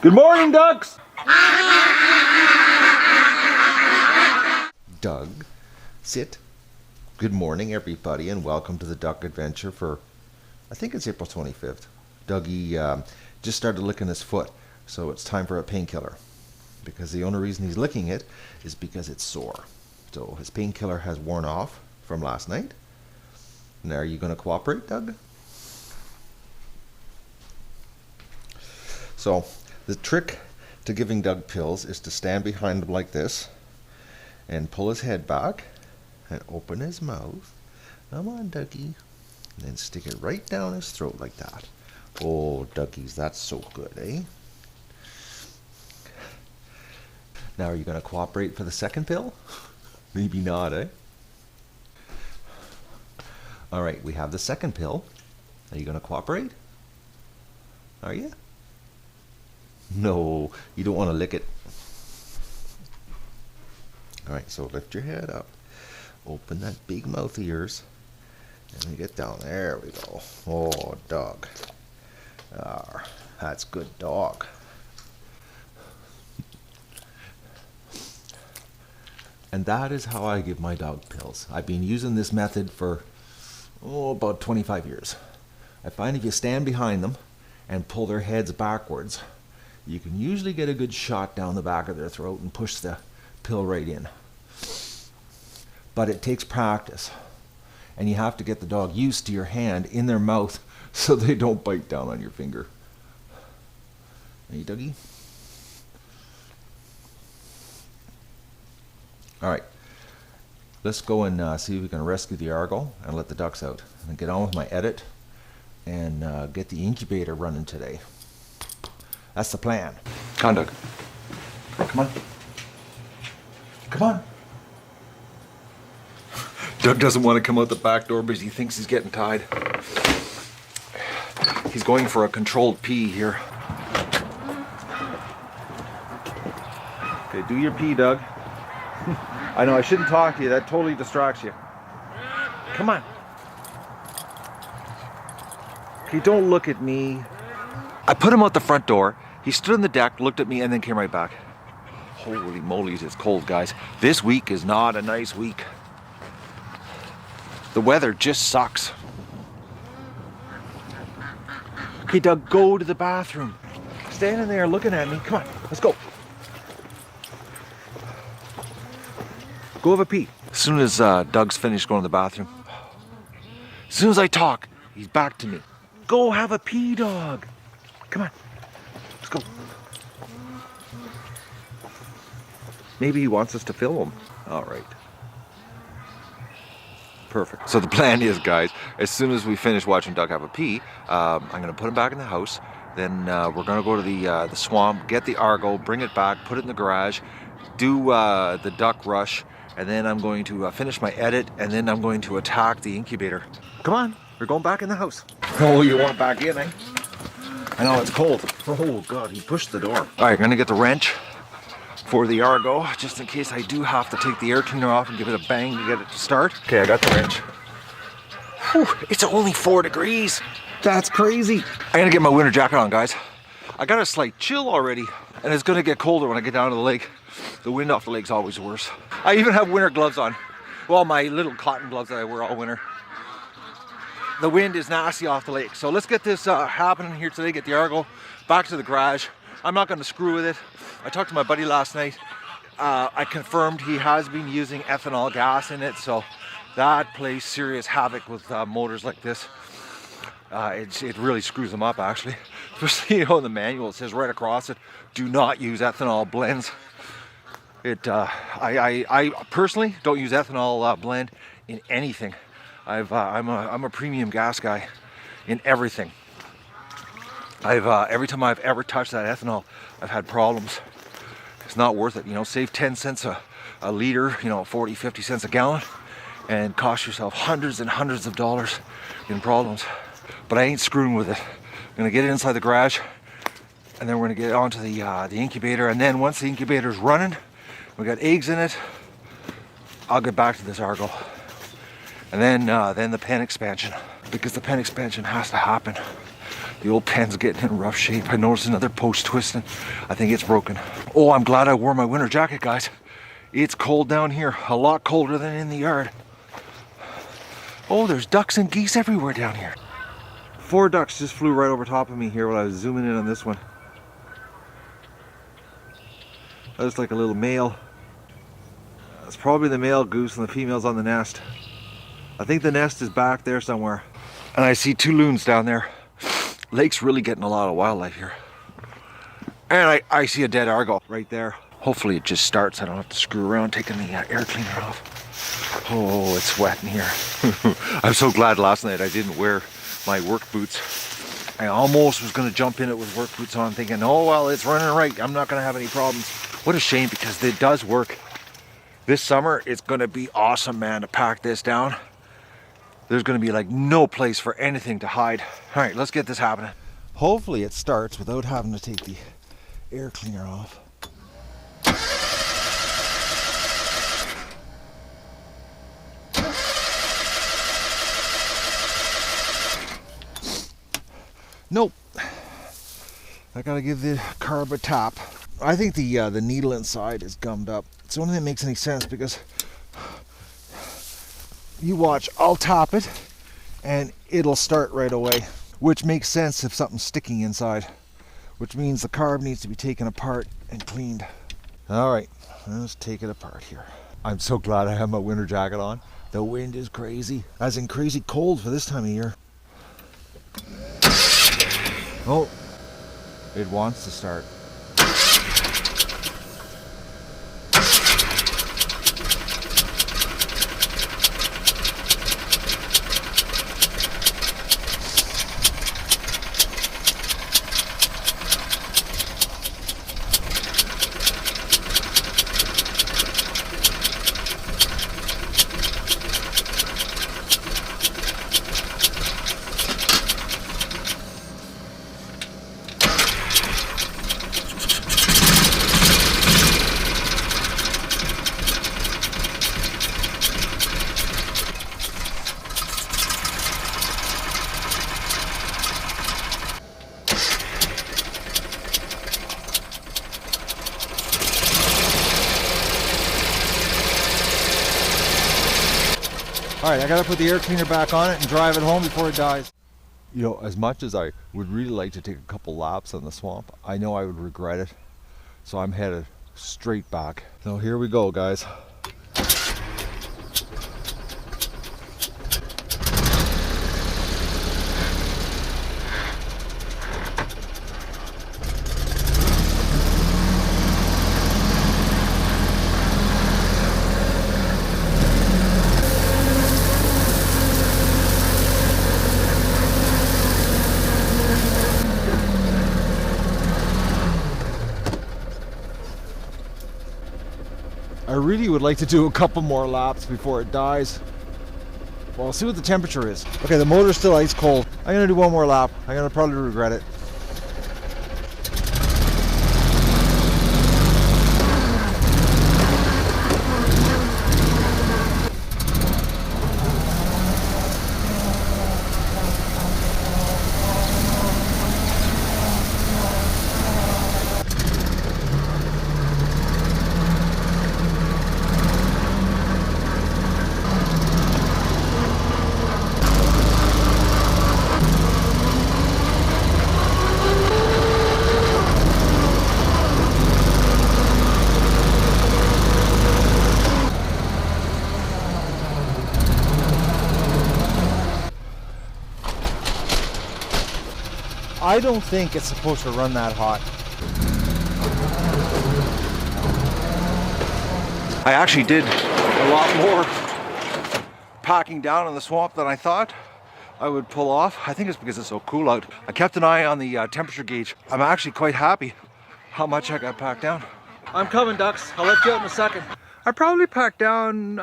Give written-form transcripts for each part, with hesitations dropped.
Good morning, ducks! Doug, sit. Good morning, everybody, and welcome to the duck adventure for, I think it's April 25th. Dougie just started licking his foot, so it's time for a painkiller. Because the only reason he's licking it is because it's sore. So his painkiller has worn off from last night. Now, are you going to cooperate, Doug? So, the trick to giving Doug pills is to stand behind him like this and pull his head back and open his mouth. Come on, Dougie. And then stick it right down his throat like that. Oh, Dougies, that's so good, eh? Now, are you going to cooperate for the second pill? Maybe not, eh? All right, we have the second pill. Are you going to cooperate? Are you? No, you don't want to lick it. All right, so lift your head up. Open that big mouth of yours. And we get down. There we go. Oh, dog. That's good dog. And that is how I give my dog pills. I've been using this method for, about 25 years. I find if you stand behind them and pull their heads backwards, you can usually get a good shot down the back of their throat and push the pill right in. But it takes practice. And you have to get the dog used to your hand in their mouth so they don't bite down on your finger. Hey, Dougie? All right. Let's go and see if we can rescue the Argo and let the ducks out. And get on with my edit and get the incubator running today. That's the plan. Come on, Doug. Come on. Come on. Doug doesn't want to come out the back door because he thinks he's getting tied. He's going for a controlled pee here. Okay, do your pee, Doug. I know I shouldn't talk to you. That totally distracts you. Come on. Okay, don't look at me. I put him out the front door. He stood on the deck, looked at me, and then came right back. Holy moly, it's cold, guys. This week is not a nice week. The weather just sucks. Okay, Doug, go to the bathroom. Standing there looking at me. Come on, let's go. Go have a pee. As soon as Doug's finished going to the bathroom, as soon as I talk, he's back to me. Go have a pee, dog. Come on. Let's go. Maybe he wants us to film him. All right. Perfect. So the plan is, guys, as soon as we finish watching Doug have a pee, I'm going to put him back in the house. Then we're going to go to the swamp, get the Argo, bring it back, put it in the garage, do the duck rush, and then I'm going to finish my edit, and then I'm going to attack the incubator. Come on, we're going back in the house. Oh, you want back in, eh? I know, it's cold. Oh, God, he pushed the door. All right, I'm going to get the wrench for the Argo, just in case I do have to take the air cleaner off and give it a bang to get it to start. Okay, I got the wrench. Whew, it's only 4 degrees. That's crazy. I gotta get my winter jacket on, guys. I got a slight chill already, and it's gonna get colder when I get down to the lake. The wind off the lake's always worse. I even have winter gloves on. Well, my little cotton gloves that I wear all winter. The wind is nasty off the lake. So let's get this happening here today, get the Argo back to the garage. I'm not gonna screw with it. I talked to my buddy last night. I confirmed he has been using ethanol gas in it, so that plays serious havoc with motors like this. It really screws them up, actually. Especially, in the manual, it says right across it, do not use ethanol blends. I personally don't use ethanol blend in anything. I'm a premium gas guy in everything. Every time I've ever touched that ethanol, I've had problems. It's not worth it, save 10 cents a liter, 40, 50 cents a gallon, and cost yourself hundreds and hundreds of dollars in problems. But I ain't screwing with it. I'm gonna get it inside the garage, and then we're gonna get onto the incubator, and then once the incubator's running, we got eggs in it, I'll get back to this Argo. And then the pen expansion, because the pen expansion has to happen. The old pen's getting in rough shape. I noticed another post twisting. I think it's broken. Oh, I'm glad I wore my winter jacket, guys. It's cold down here, a lot colder than in the yard. Oh, there's ducks and geese everywhere down here. 4 ducks just flew right over top of me here while I was zooming in on this one. That looks like a little male. That's probably the male goose and the female's on the nest. I think the nest is back there somewhere. And I see 2 loons down there. Lake's really getting a lot of wildlife here. And I see a dead Argo right there. Hopefully it just starts. I don't have to screw around taking the air cleaner off. Oh, it's wet in here. I'm so glad last night I didn't wear my work boots. I almost was going to jump in it with work boots on thinking, oh well, it's running right. I'm not going to have any problems. What a shame, because it does work. This summer it's going to be awesome, man, to pack this down. There's going to be like no place for anything to hide. All right, let's get this happening. Hopefully it starts without having to take the air cleaner off. Nope. I gotta give the carb a tap. I think the needle inside is gummed up. It's the only thing that makes any sense, because you watch, I'll tap it and it'll start right away, which makes sense if something's sticking inside, which means the carb needs to be taken apart and cleaned. All right, let's take it apart here. I'm so glad I have my winter jacket on. The wind is crazy, as in crazy cold for this time of year. Oh, it wants to start. All right, I gotta put the air cleaner back on it and drive it home before it dies. You know, as much as I would really like to take a couple laps on the swamp, I know I would regret it. So I'm headed straight back. So here we go, guys. I really would like to do a couple more laps before it dies. Well, I'll see what the temperature is. Okay, the motor's still ice cold. I'm gonna do one more lap. I'm gonna probably regret it. I don't think it's supposed to run that hot. I actually did a lot more packing down in the swamp than I thought I would pull off. I think it's because it's so cool out. I kept an eye on the temperature gauge. I'm actually quite happy how much I got packed down. I'm coming, ducks. I'll let you out in a second. I probably packed down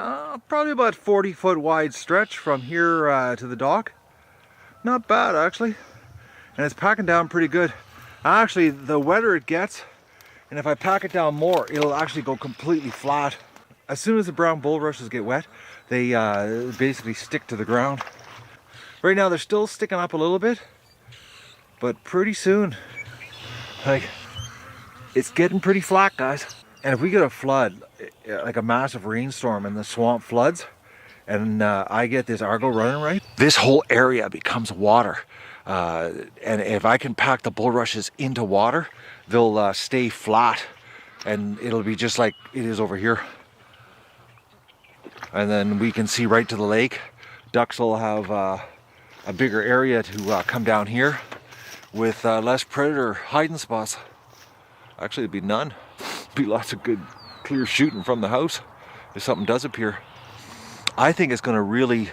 probably about 40-foot wide stretch from here to the dock. Not bad, actually. And it's packing down pretty good. Actually, the wetter it gets, and if I pack it down more, it'll actually go completely flat. As soon as the brown bulrushes get wet, they basically stick to the ground. Right now they're still sticking up a little bit, But pretty soon, like, it's getting pretty flat, guys. And if we get a flood, like a massive rainstorm and the swamp floods, and I get this Argo running right, this whole area becomes water. And if I can pack the bulrushes into water, they'll stay flat, and it'll be just like it is over here. And then we can see right to the lake. Ducks will have a bigger area to come down here with less predator hiding spots. Actually, it'd be none. Be lots of good clear shooting from the house if something does appear. I think it's going to really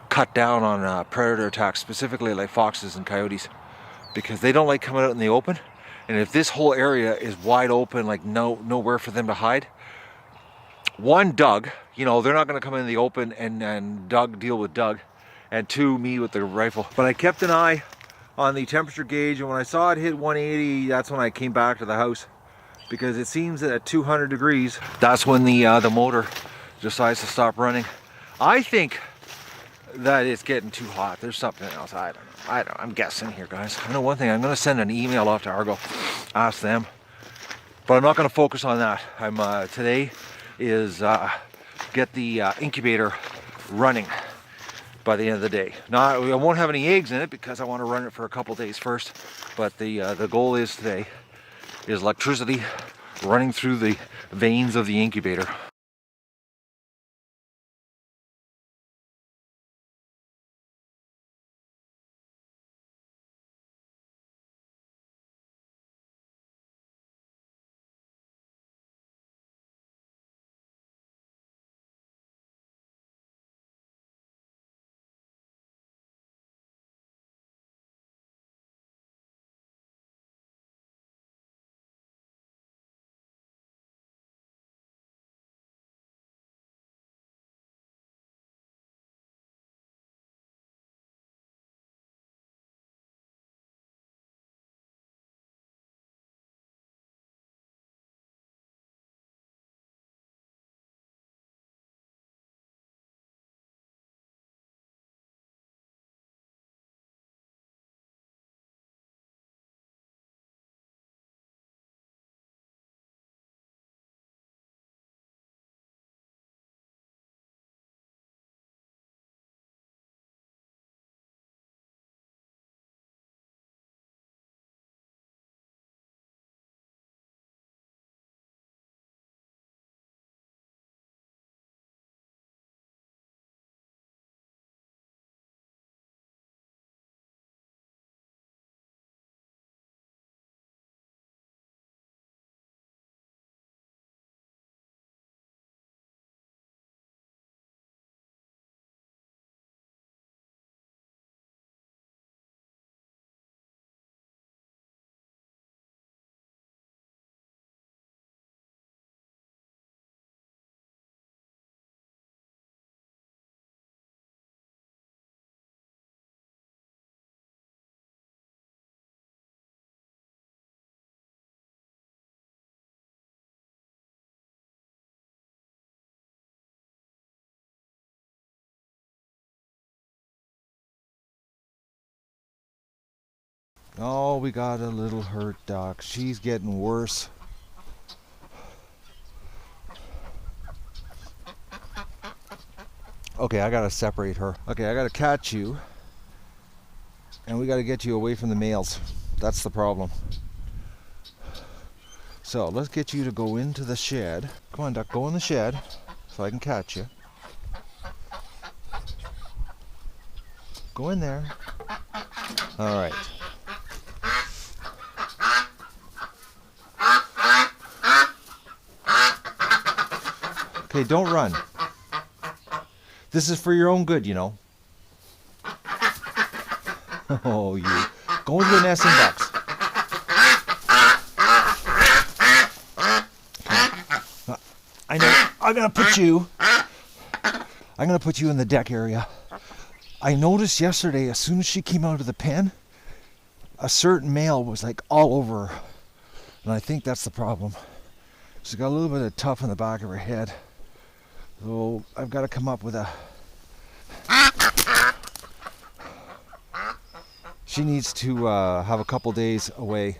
cut down on predator attacks, specifically like foxes and coyotes, because they don't like coming out in the open. And if this whole area is wide open, like nowhere for them to hide, one, Doug, you know, they're not going to come in the open and Doug deal with Doug, and two, me with the rifle. But I kept an eye on the temperature gauge, and when I saw it hit 180, that's when I came back to the house, because it seems that at 200 degrees, that's when the motor decides to stop running. I think that it's getting too hot. There's something else. I don't know. I'm guessing here, guys. I know one thing. I'm going to send an email off to Argo, ask them, but I'm not going to focus on that. Today is get the incubator running by the end of the day. Now, I won't have any eggs in it because I want to run it for a couple days first. But the goal is today is electricity running through the veins of the incubator. Oh, we got a little hurt duck. She's getting worse. Okay, I gotta separate her. Okay, I gotta catch you, and we gotta get you away from the males. That's the problem. So let's get you to go into the shed. Come on, duck, go in the shed so I can catch you. Go in there. All right. Okay, don't run. This is for your own good, you know. Oh, you. Go into the nesting box. I know. I'm gonna put you in the deck area. I noticed yesterday, as soon as she came out of the pen, a certain male was like all over her. And I think that's the problem. She's got a little bit of tuft in the back of her head. So I've got to come up with a... She needs to have a couple days away.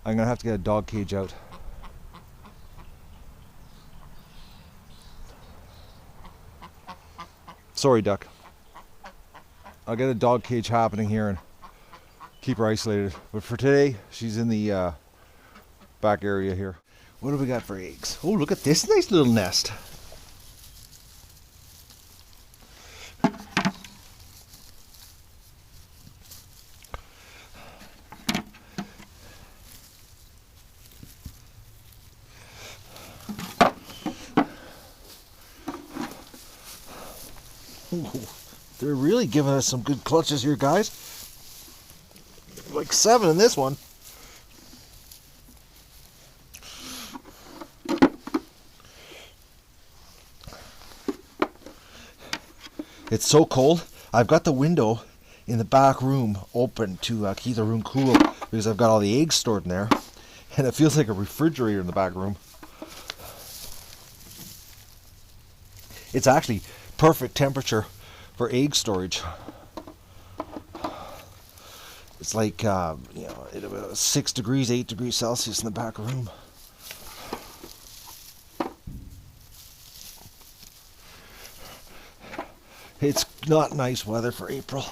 I'm gonna have to get a dog cage out. Sorry, duck. I'll get a dog cage happening here and keep her isolated. But for today, she's in the back area here. What do we got for eggs? Oh, look at this nice little nest. Ooh, they're really giving us some good clutches here, guys. Like 7 in this one. It's so cold. I've got the window in the back room open to keep the room cool because I've got all the eggs stored in there. And it feels like a refrigerator in the back room. It's actually perfect temperature for egg storage. It's like, 6 degrees, 8 degrees Celsius in the back room. It's not nice weather for April.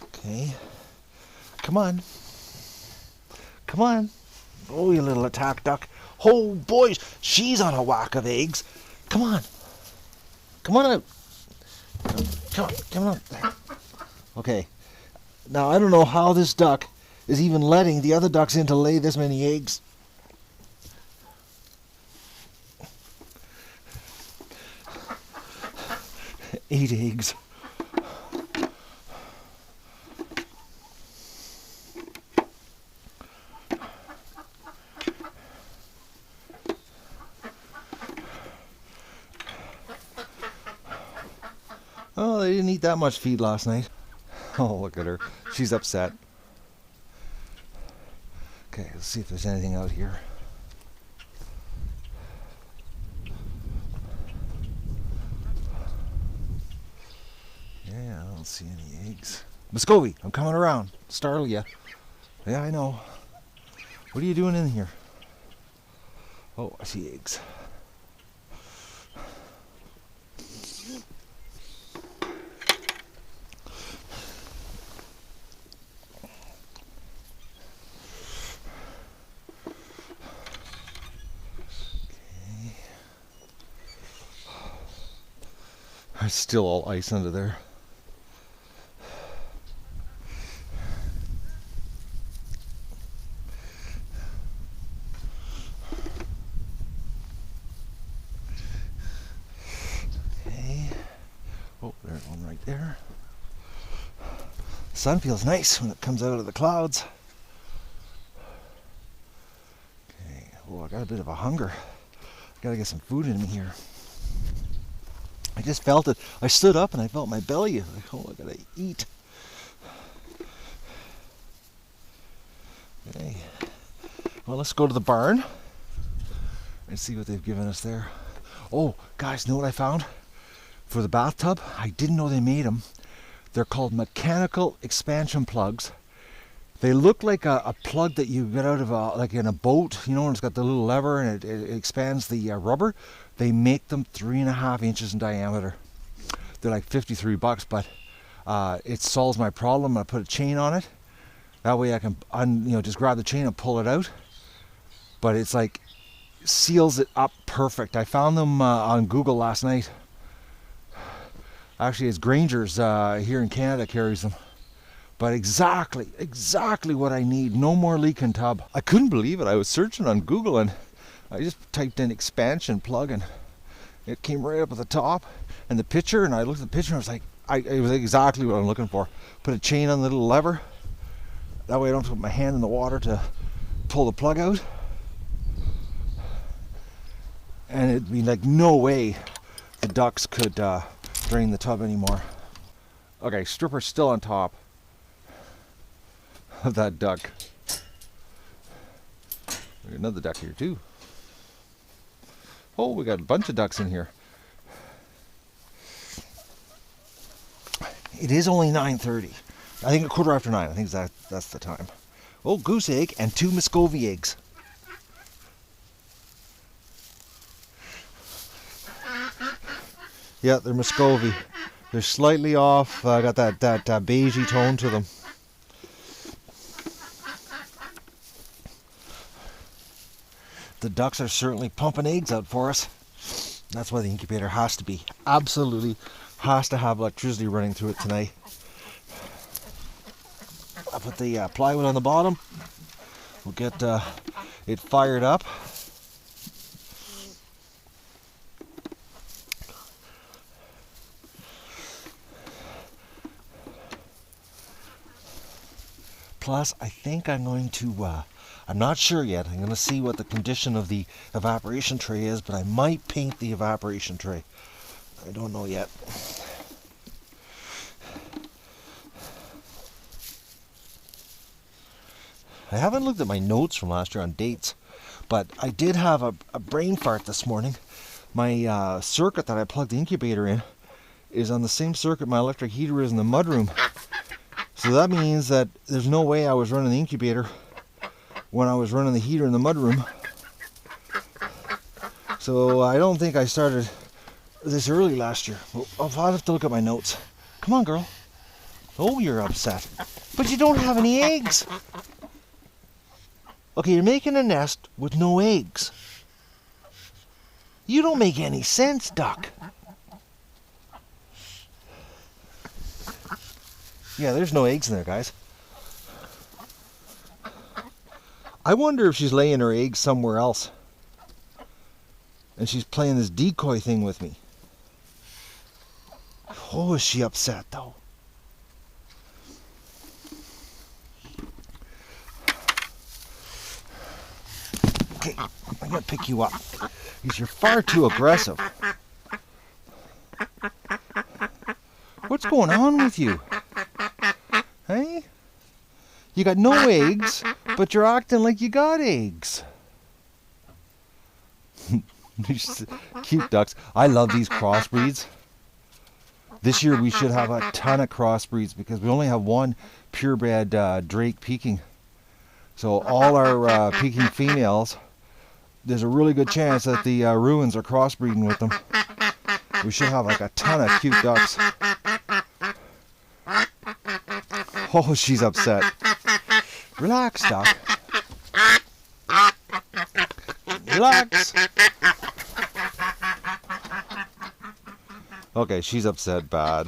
Okay. Come on. Come on. Oh, you little attack duck. Oh, boys, she's on a whack of eggs. Come on. Come on out. Come on out. Okay. Now, I don't know how this duck is even letting the other ducks in to lay this many eggs. Eight eggs. Oh, they didn't eat that much feed last night. Oh, look at her. She's upset. Okay, let's see if there's anything out here. Yeah, I don't see any eggs. Muscovy, I'm coming around. Startle ya. Yeah, I know. What are you doing in here? Oh, I see eggs. There's still all ice under there. Okay. Oh, there's one right there. The sun feels nice when it comes out of the clouds. Okay. Oh, I got a bit of a hunger. Gotta get some food in me here. I just felt it. I stood up and I felt my belly. Like, oh, I gotta eat. Okay. Well, let's go to the barn and see what they've given us there. Oh, guys, know what I found? For the bathtub, I didn't know they made them. They're called mechanical expansion plugs. They look like a plug that you get out of like in a boat, you know, when it's got the little lever and it expands the rubber. They make them 3.5 inches in diameter. They're like $53, but it solves my problem. I put a chain on it. That way I can, just grab the chain and pull it out. But it's like seals it up perfect. I found them on Google last night. Actually, it's Granger's here in Canada carries them. But exactly what I need. No more leaking tub. I couldn't believe it. I was searching on Google and I just typed in expansion plug and it came right up at the top. And the picture, and I looked at the picture and I was like, it was exactly what I'm looking for. Put a chain on the little lever. That way I don't have to put my hand in the water to pull the plug out. And it'd be like no way the ducks could drain the tub anymore. Okay, stripper's still on top of that duck. There's another duck here too. Oh, we got a bunch of ducks in here. It is only 9:30. I think a quarter after 9. I think that's the time. Oh, goose egg and 2 Muscovy eggs. Yeah, they're Muscovy. They're slightly off. Got that beigey tone to them. The ducks are certainly pumping eggs out for us. That's why the incubator has to be. Absolutely has to have electricity running through it tonight. I'll put the plywood on the bottom. We'll get it fired up. Plus, I think I'm going to, I'm not sure yet. I'm going to see what the condition of the evaporation tray is, but I might paint the evaporation tray. I don't know yet. I haven't looked at my notes from last year on dates, but I did have a brain fart this morning. My circuit that I plugged the incubator in is on the same circuit my electric heater is in the mudroom. So that means that there's no way I was running the incubator when I was running the heater in the mudroom. So I don't think I started this early last year. I'll have to look at my notes. Come on, girl. Oh, you're upset. But you don't have any eggs. Okay, you're making a nest with no eggs. You don't make any sense, duck. Yeah, there's no eggs in there, guys. I wonder if she's laying her eggs somewhere else. And she's playing this decoy thing with me. Oh, is she upset, though? Okay, I'm going to pick you up. Because you're far too aggressive. What's going on with you? Hey? You got no eggs, but you're acting like you got eggs. Cute ducks. I love these crossbreeds. This year we should have a ton of crossbreeds because we only have one purebred Drake peaking. So all our peaking females, there's a really good chance that the ruins are crossbreeding with them. We should have like a ton of cute ducks. Oh, she's upset. Relax, duck. Relax. Okay, she's upset bad.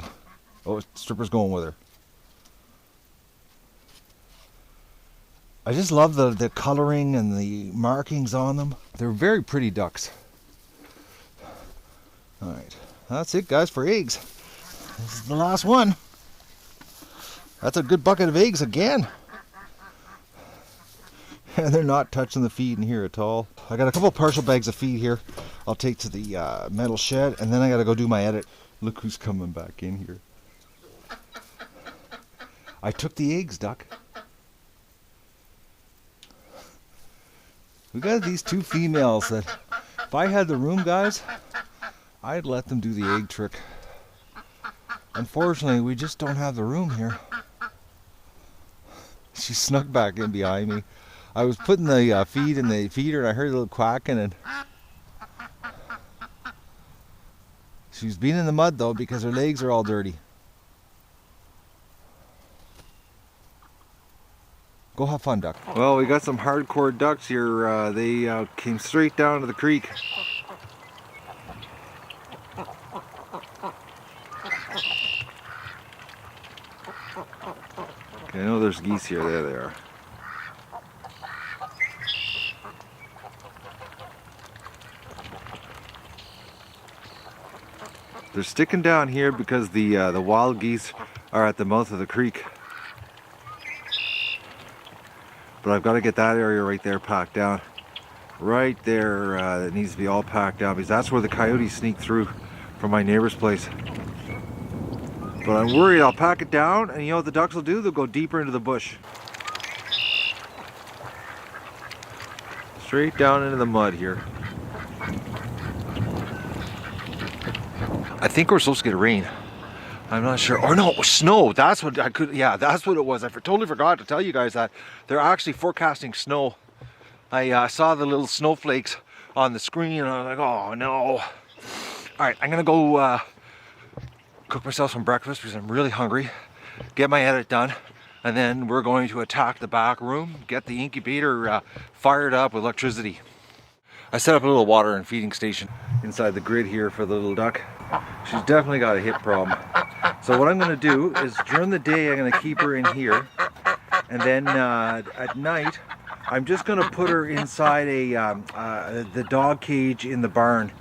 Oh, Stripper's going with her. I just love the coloring and the markings on them. They're very pretty ducks. Alright, that's it, guys, for eggs. This is the last one. That's a good bucket of eggs again. And they're not touching the feed in here at all. I got a couple partial bags of feed here. I'll take to the metal shed, and then I got to go do my edit. Look who's coming back in here. I took the eggs, duck. We got these two females that, if I had the room, guys, I'd let them do the egg trick. Unfortunately, we just don't have the room here. She snuck back in behind me. I was putting the feed in the feeder and I heard a little quacking, and she's been in the mud though because her legs are all dirty. Go have fun, duck. Well, we got some hardcore ducks here. They came straight down to the creek. Okay, I know there's geese here. There they are. They're sticking down here because the wild geese are at the mouth of the creek. But I've got to get that area right there packed down. Right there, it needs to be all packed down because that's where the coyotes sneak through from my neighbor's place. But I'm worried I'll pack it down, and you know what the ducks will do? They'll go deeper into the bush. Straight down into the mud here. I think we're supposed to get rain. I'm not sure. Or no, snow. That's what I could. Yeah, that's what it was. I totally forgot to tell you guys that they're actually forecasting snow. I saw the little snowflakes on the screen and I was like, oh no. All right, I'm gonna go cook myself some breakfast because I'm really hungry. Get my edit done, and then we're going to attack the back room, get the incubator fired up with electricity. I set up a little water and feeding station inside the grid here for the little duck. She's definitely got a hip problem. So what I'm going to do is during the day I'm going to keep her in here, and then at night I'm just going to put her inside the dog cage in the barn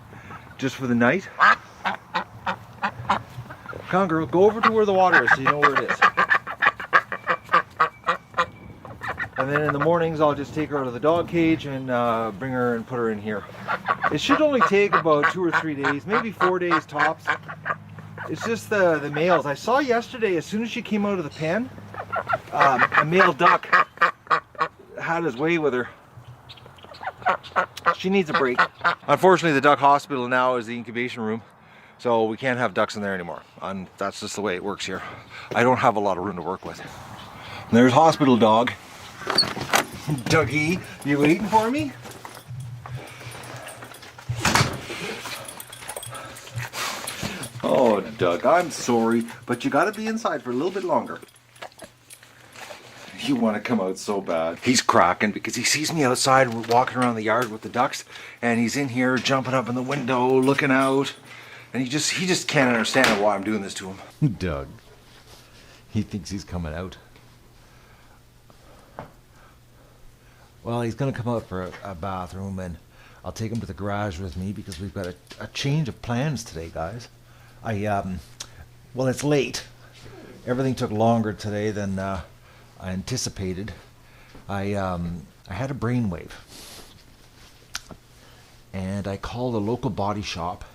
just for the night. Come on girl, go over to where the water is so you know where it is. And then in the mornings I'll just take her out of the dog cage and bring her and put her in here. It should only take about 2 or 3 days, maybe 4 days tops. It's just the males. I saw yesterday, as soon as she came out of the pen, a male duck had his way with her. She needs a break. Unfortunately, the duck hospital now is the incubation room, so we can't have ducks in there anymore. And that's just the way it works here. I don't have a lot of room to work with. And there's hospital dog. Dougie, you waiting for me? Oh, Doug, I'm sorry, but you gotta be inside for a little bit longer. You want to come out so bad. He's cracking because he sees me outside walking around the yard with the ducks, and he's in here jumping up in the window, looking out, and he just can't understand why I'm doing this to him. Doug, he thinks he's coming out. Well, he's going to come out for a bathroom, and I'll take him to the garage with me because we've got a change of plans today, guys. Well, it's late. Everything took longer today than I anticipated. I had a brainwave, and I called a local body shop,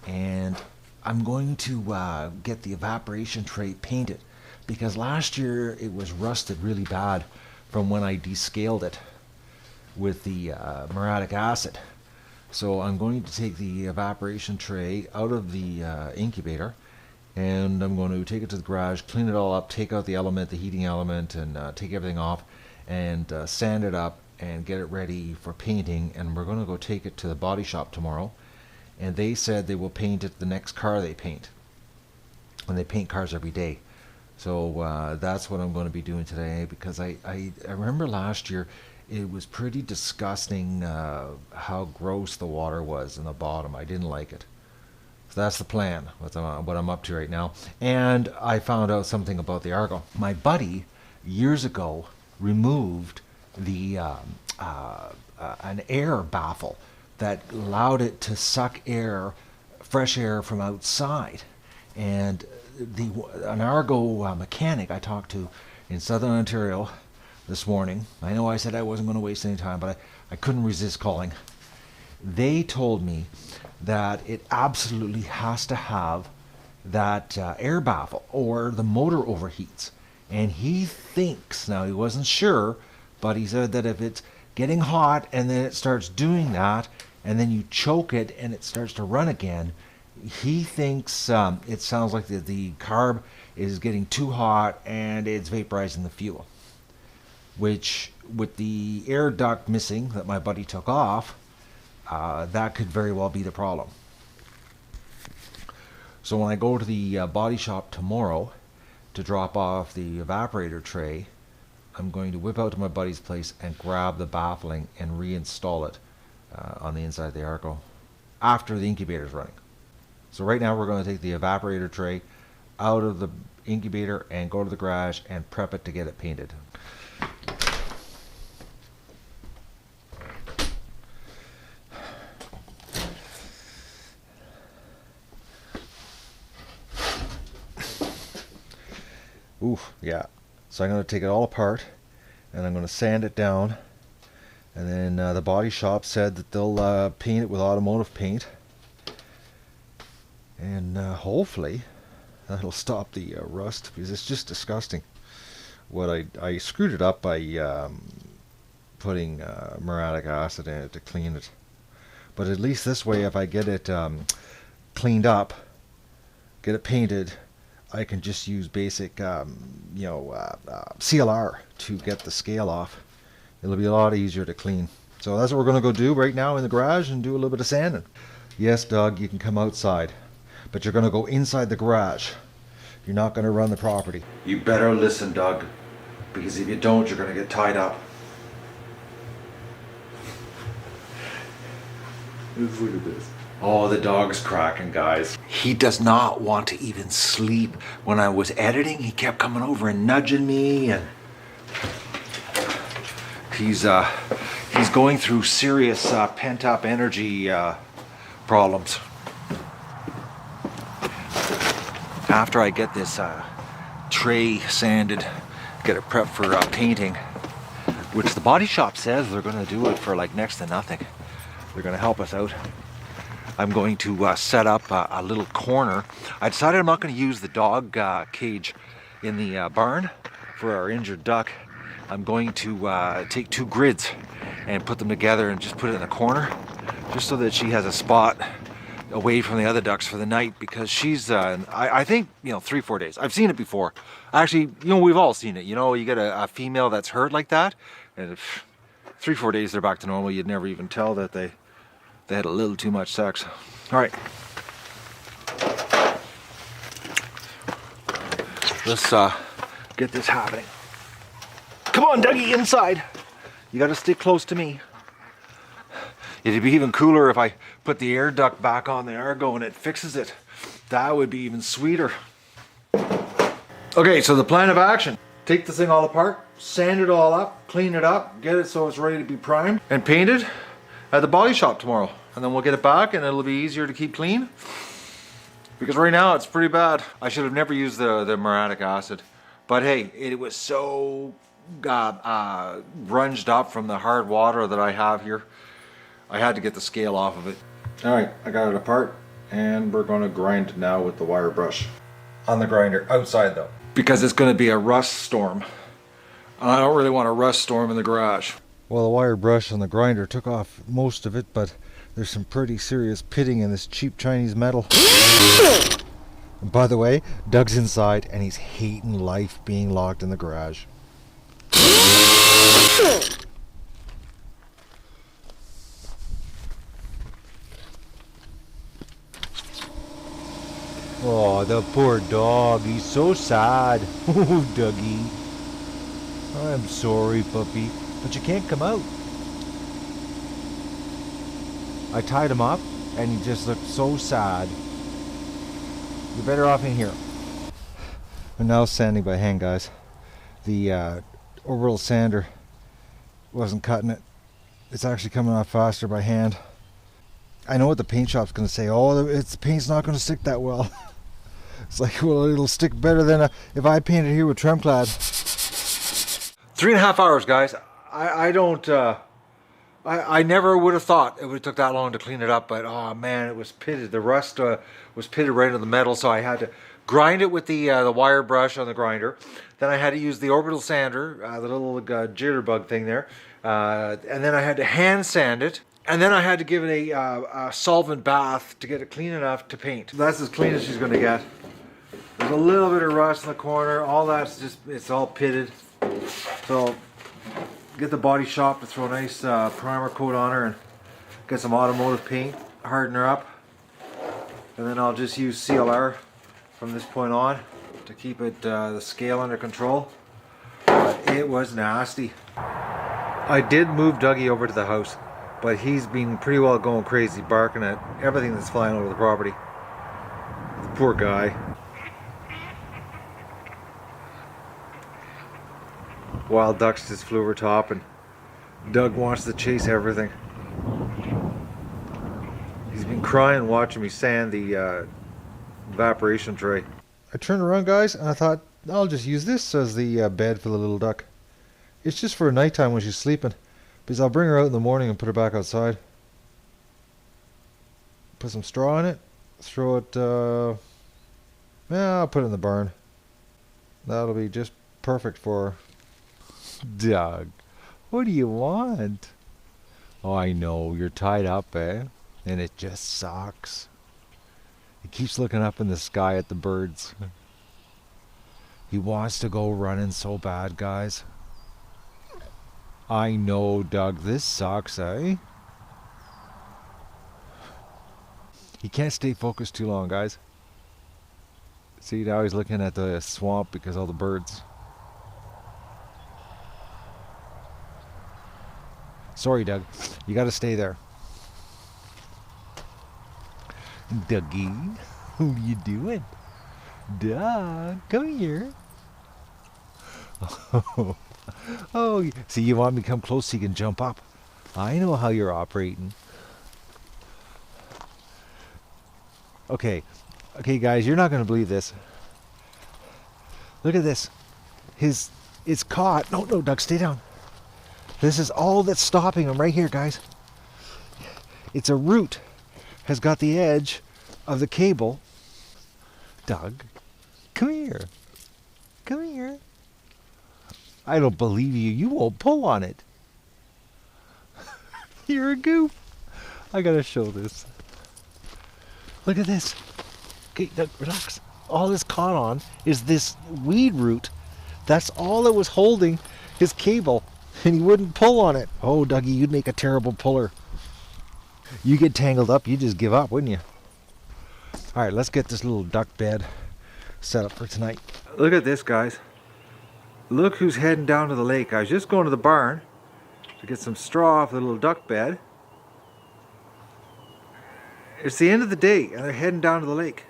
and I'm going to get the evaporation tray painted because last year it was rusted really bad from when I descaled it with the muriatic acid. So I'm going to take the evaporation tray out of the incubator, and I'm going to take it to the garage, clean it all up, take out the element, the heating element, and take everything off, and sand it up and get it ready for painting. And we're going to go take it to the body shop tomorrow, and they said they will paint it the next car they paint, and they paint cars every day. So that's what I'm going to be doing today, because I remember last year it was pretty disgusting how gross the water was in the bottom. I didn't like it. So that's the plan, what I'm up to right now. And I found out something about the Argo. My buddy years ago removed the an air baffle that allowed it to suck air, fresh air from outside. And an Argo mechanic I talked to in Southern Ontario this morning, I know I said I wasn't going to waste any time, but I couldn't resist calling. They told me that it absolutely has to have that air baffle or the motor overheats. And he thinks, now he wasn't sure, but he said that if it's getting hot and then it starts doing that and then you choke it and it starts to run again, he thinks it sounds like the carb is getting too hot and it's vaporizing the fuel. Which, with the air duct missing that my buddy took off, that could very well be the problem. So when I go to the body shop tomorrow to drop off the evaporator tray, I'm going to whip out to my buddy's place and grab the baffling and reinstall it on the inside of the Argo after the incubator is running. So right now we're going to take the evaporator tray out of the incubator and go to the garage and prep it to get it painted. Oof, yeah. So I'm going to take it all apart and I'm going to sand it down, and then the body shop said that they'll paint it with automotive paint, and hopefully that'll stop the rust, because it's just disgusting. What I screwed it up by putting muriatic acid in it to clean it, but at least this way, if I get it cleaned up, get it painted, I can just use basic, CLR to get the scale off. It'll be a lot easier to clean. So that's what we're going to go do right now in the garage and do a little bit of sanding. Yes, Doug, you can come outside, but you're going to go inside the garage. You're not going to run the property. You better listen, Doug, because if you don't, you're going to get tied up. Let's look at this. Oh, the dog's cracking, guys. He does not want to even sleep. When I was editing, he kept coming over and nudging me, and he's going through serious pent-up energy problems. After I get this tray sanded, get it prepped for painting, which the body shop says they're going to do it for like next to nothing. They're going to help us out. I'm going to set up a little corner. I decided I'm not going to use the dog cage in the barn for our injured duck. I'm going to take 2 grids and put them together and just put it in the corner, just so that she has a spot away from the other ducks for the night, because she's I think 3-4 days. I've seen it before. Actually, we've all seen it. You get a female that's hurt like that, and 3-4 days they're back to normal. You'd never even tell that they had a little too much sex. All right, let's get this happening. Come on, Dougie, inside. You got to stick close to me. It'd be even cooler if I put the air duct back on the Argo and it fixes it. That would be even sweeter. Okay, so the plan of action. Take this thing all apart, sand it all up, clean it up, get it so it's ready to be primed and painted at the body shop tomorrow. And then we'll get it back and it'll be easier to keep clean. Because right now it's pretty bad. I should have never used the muriatic acid. But hey, it was so grunged up from the hard water that I have here. I had to get the scale off of it. All right, I got it apart and we're going to grind it now with the wire brush. On the grinder, outside though. Because it's going to be a rust storm. I don't really want a rust storm in the garage. Well, the wire brush on the grinder took off most of it, but there's some pretty serious pitting in this cheap Chinese metal. And by the way, Doug's inside and he's hating life being locked in the garage. Oh, the poor dog. He's so sad. Oh, Dougie. I'm sorry, puppy, but you can't come out. I tied him up, and he just looked so sad. You're better off in here. We're now sanding by hand, guys. The orbital sander wasn't cutting it. It's actually coming off faster by hand. I know what the paint shop's going to say. Oh, the paint's not going to stick that well. It's like, well, it'll stick better than if I painted here with Tremclad. 3.5 hours, guys. I never would have thought it would have took that long to clean it up, but oh man, it was pitted. The rust was pitted right into the metal, so I had to grind it with the wire brush on the grinder. Then I had to use the orbital sander, the little jitterbug thing there, and then I had to hand sand it. And then I had to give it a solvent bath to get it clean enough to paint. That's as clean as she's going to get. There's a little bit of rust in the corner. All that's just, it's all pitted. So get the body shop to throw a nice primer coat on her and get some automotive paint, harden her up. And then I'll just use CLR from this point on to keep it the scale under control. But it was nasty. I did move Dougie over to the house, but he's been pretty well going crazy, barking at everything that's flying over the property. The poor guy. Wild ducks just flew over top and Doug wants to chase everything. He's been crying watching me sand the evaporation tray. I turned around, guys, and I thought I'll just use this as the bed for the little duck. It's just for nighttime when she's sleeping, because I'll bring her out in the morning and put her back outside. Put some straw in it, throw it, I'll put it in the barn. That'll be just perfect for her. Doug, what do you want? Oh, I know, you're tied up, eh? And it just sucks. He keeps looking up in the sky at the birds. He wants to go running so bad, guys. I know, Doug, this sucks, eh? He can't stay focused too long, guys. See, now he's looking at the swamp because of all the birds. Sorry, Doug. You gotta stay there. Dougie, what are you doing? Doug, come here. Oh, see, you want me to come close so you can jump up. I know how you're operating. Okay, guys, you're not going to believe this. Look at this. It's caught. No, Doug, stay down. This is all that's stopping him right here, guys. It's a root. Has got the edge of the cable. Doug, come here. Come here. I don't believe you. You won't pull on it. You're a goof. I gotta show this. Look at this. Okay, Doug, relax. All this caught on is this weed root. That's all that was holding his cable, and he wouldn't pull on it. Oh, Dougie, you'd make a terrible puller. You get tangled up, you just give up, wouldn't you? All right, let's get this little duck bed set up for tonight. Look at this, guys. Look who's heading down to the lake. I was just going to the barn to get some straw off the little duck bed. It's the end of the day, and they're heading down to the lake.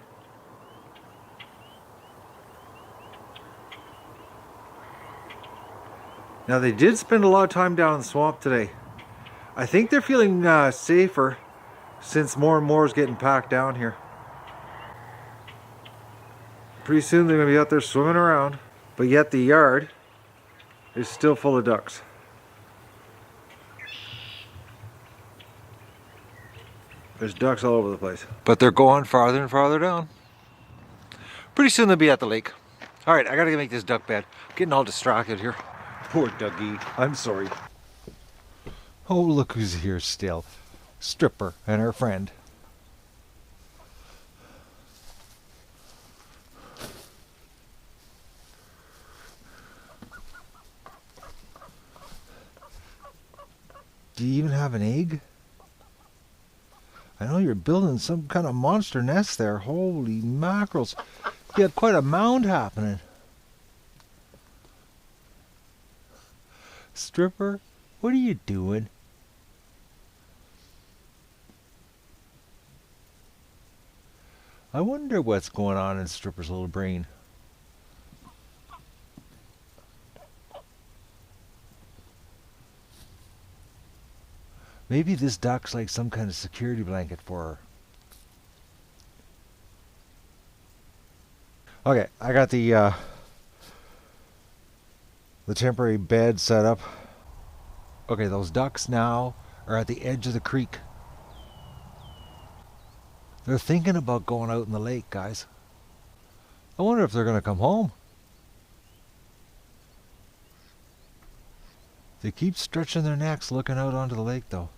Now, they did spend a lot of time down in the swamp today. I think they're feeling safer since more and more is getting packed down here. Pretty soon they're going to be out there swimming around, but yet the yard is still full of ducks. There's ducks all over the place. But they're going farther and farther down. Pretty soon they'll be at the lake. All right, I got to make this duck bed. I'm getting all distracted here. Poor Dougie. I'm sorry. Oh, look who's here still. Stripper and her friend. Do you even have an egg? I know you're building some kind of monster nest there. Holy mackerels. You got quite a mound happening. Stripper, what are you doing? I wonder what's going on in Stripper's little brain. Maybe this duck's like some kind of security blanket for her. Okay, I got the temporary bed set up. Okay, those ducks now are at the edge of the creek. They're thinking about going out in the lake, guys. I wonder if they're going to come home. They keep stretching their necks looking out onto the lake, though.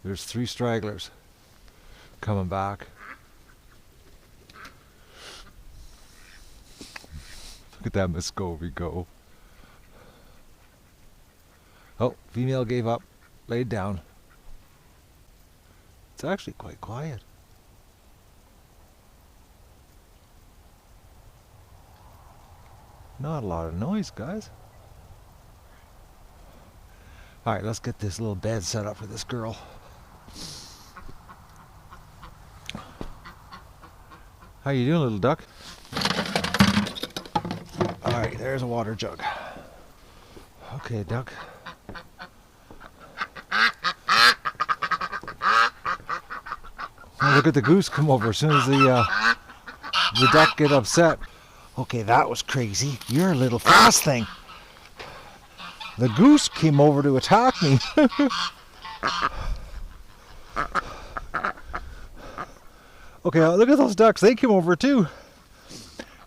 There's 3 stragglers coming back. Look at that Muscovy go. Oh, female gave up, laid down. It's actually quite quiet. Not a lot of noise, guys. Alright, let's get this little bed set up for this girl. How you doing, little duck? Alright, there's a water jug. Okay, duck. Oh, look at the goose come over as soon as the duck get upset. Okay, that was crazy. You're a little fast thing. The goose came over to attack me. Okay, look at those ducks. They came over too.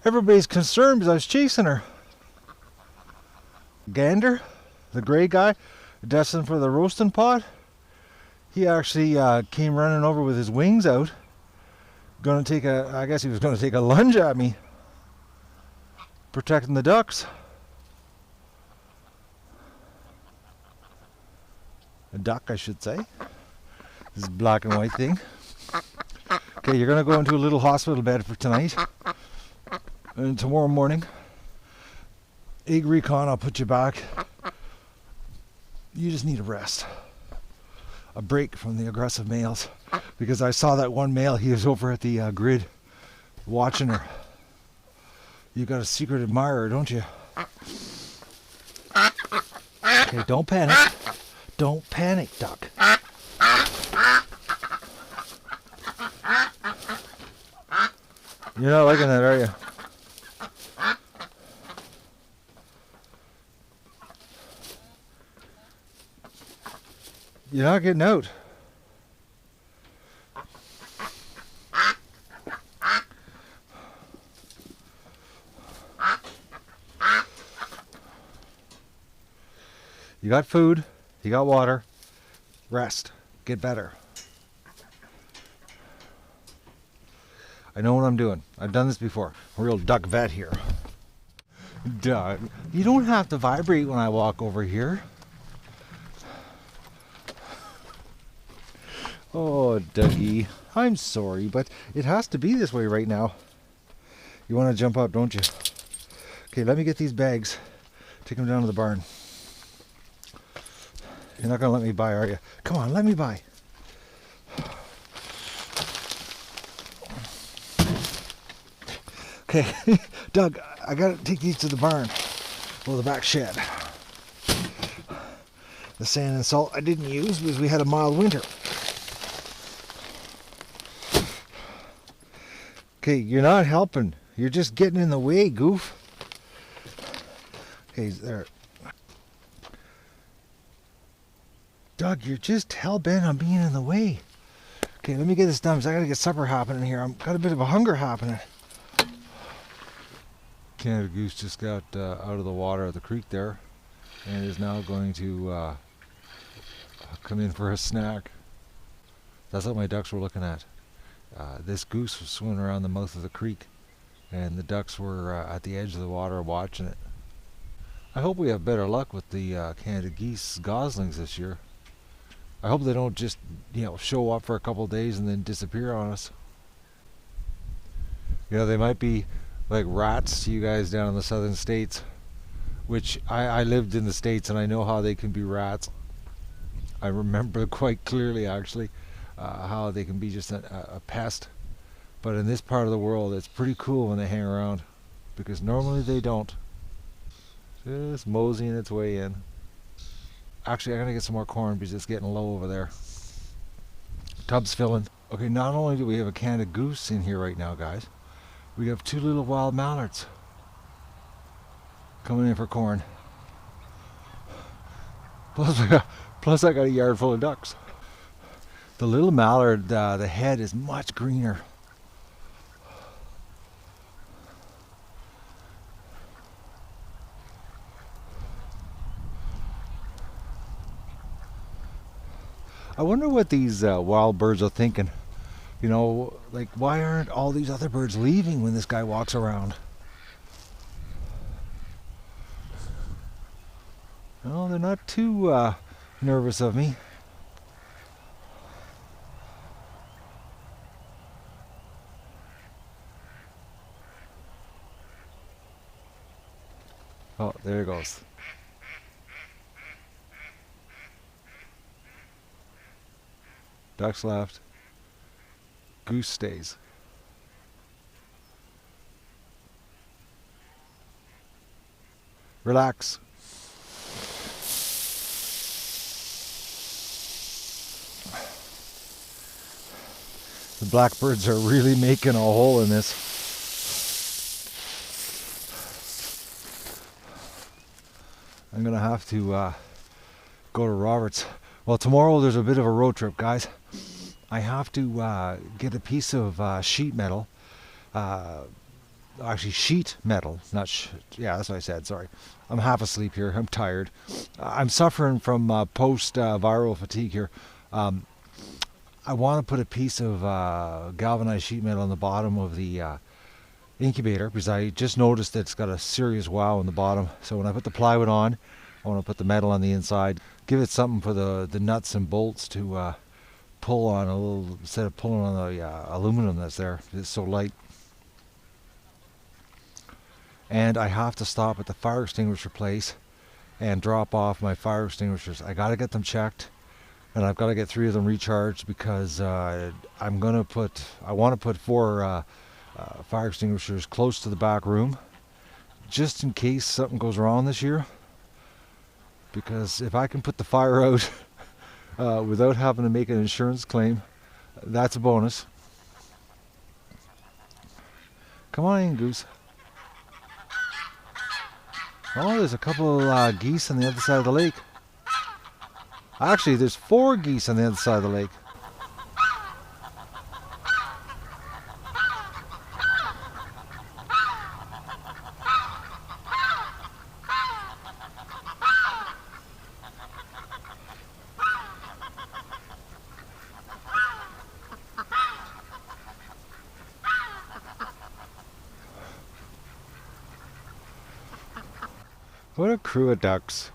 Everybody's concerned because I was chasing her. Gander, the gray guy, destined for the roasting pot, he actually came running over with his wings out I guess he was gonna take a lunge at me. Protecting the ducks. A duck, I should say. This is a black and white thing. Okay, you're gonna go into a little hospital bed for tonight. And tomorrow morning, egg recon, I'll put you back. You just need a rest. A break from the aggressive males. Because I saw that one male, he was over at the grid watching her. You got a secret admirer, don't you? Okay, don't panic. Don't panic, duck. You're not liking that, are you? You're not getting out. You got food, you got water, rest, get better. I know what I'm doing. I've done this before. A real duck vet here. Duck, you don't have to vibrate when I walk over here. Oh, Dougie, I'm sorry, but it has to be this way right now. You want to jump up, don't you? Okay, let me get these bags. Take them down to the barn. You're not going to let me by, are you? Come on, let me by. Okay, Doug, I got to take these to the barn. Well, the back shed. The sand and salt I didn't use because we had a mild winter. Okay, you're not helping. You're just getting in the way, goof. Okay, there. Doug, you're just hell-bent on being in the way. Okay, let me get this done because I gotta get supper happening here. I've got a bit of a hunger happening. Canada goose just got out of the water of the creek there and is now going to come in for a snack. That's what my ducks were looking at. This goose was swimming around the mouth of the creek and the ducks were at the edge of the water watching it. I hope we have better luck with the Canada geese goslings this year. I hope they don't just, show up for a couple of days and then disappear on us. They might be like rats to you guys down in the southern states, which I lived in the States and I know how they can be rats. I remember quite clearly actually how they can be just a pest. But in this part of the world it's pretty cool when they hang around because normally they don't. Just moseying its way in. Actually, I'm going to get some more corn because it's getting low over there. Tub's filling. Okay, not only do we have a Canada goose in here right now, guys, we have 2 little wild mallards coming in for corn. Plus I got a yard full of ducks. The little mallard, the head is much greener. I wonder what these wild birds are thinking. Like why aren't all these other birds leaving when this guy walks around? Well, they're not too nervous of me. Oh, there it goes. Ducks left. Goose stays. Relax. The blackbirds are really making a hole in this. I'm gonna have to go to Roberts. Well, tomorrow there's a bit of a road trip, guys. I have to get a piece of sheet metal. Actually, sheet metal, not yeah, that's what I said, sorry. I'm half asleep here, I'm tired. I'm suffering from post-viral fatigue here. I want to put a piece of galvanized sheet metal on the bottom of the incubator, because I just noticed that it's got a serious wow on the bottom. So when I put the plywood on, I want to put the metal on the inside, give it something for the nuts and bolts to pull on a little, instead of pulling on the aluminum that's there. It's so light. And I have to stop at the fire extinguisher place and drop off my fire extinguishers. I got to get them checked, and I've got to get 3 of them recharged, because I want to put 4 fire extinguishers close to the back room, just in case something goes wrong this year. Because if I can put the fire out without having to make an insurance claim, that's a bonus. Come on in, Goose. Oh, there's a couple geese on the other side of the lake. Actually, there's 4 geese on the other side of the lake. What a crew of ducks.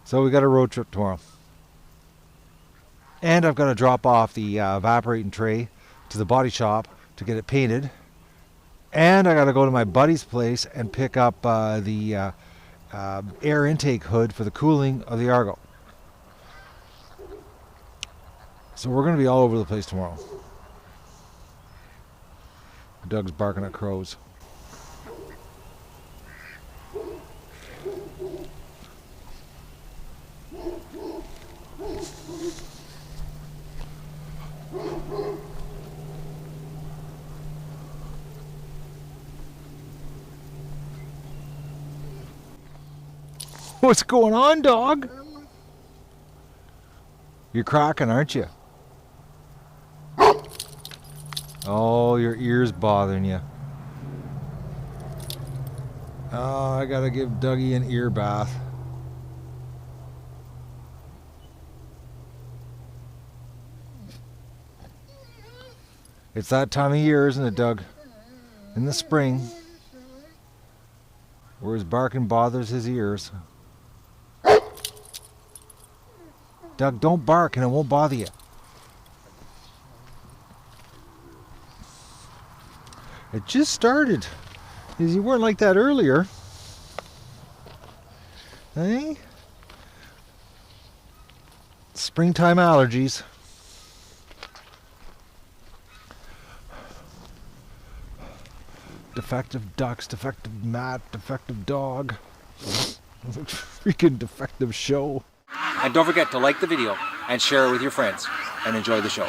So we got a road trip tomorrow. And I've got to drop off the evaporating tray to the body shop to get it painted. And I got to go to my buddy's place and pick up the air intake hood for the cooling of the Argo. So we're going to be all over the place tomorrow. Doug's barking at crows. What's going on, dog? You're cracking, aren't you? Oh, your ear's bothering you. Oh, I gotta give Dougie an ear bath. It's that time of year, isn't it, Doug? In the spring, where his barking bothers his ears. Doug, don't bark and it won't bother you. It just started. You weren't like that earlier. Hey? Springtime allergies. Defective ducks, defective mat, defective dog. Freaking defective show. And don't forget to like the video and share it with your friends and enjoy the show.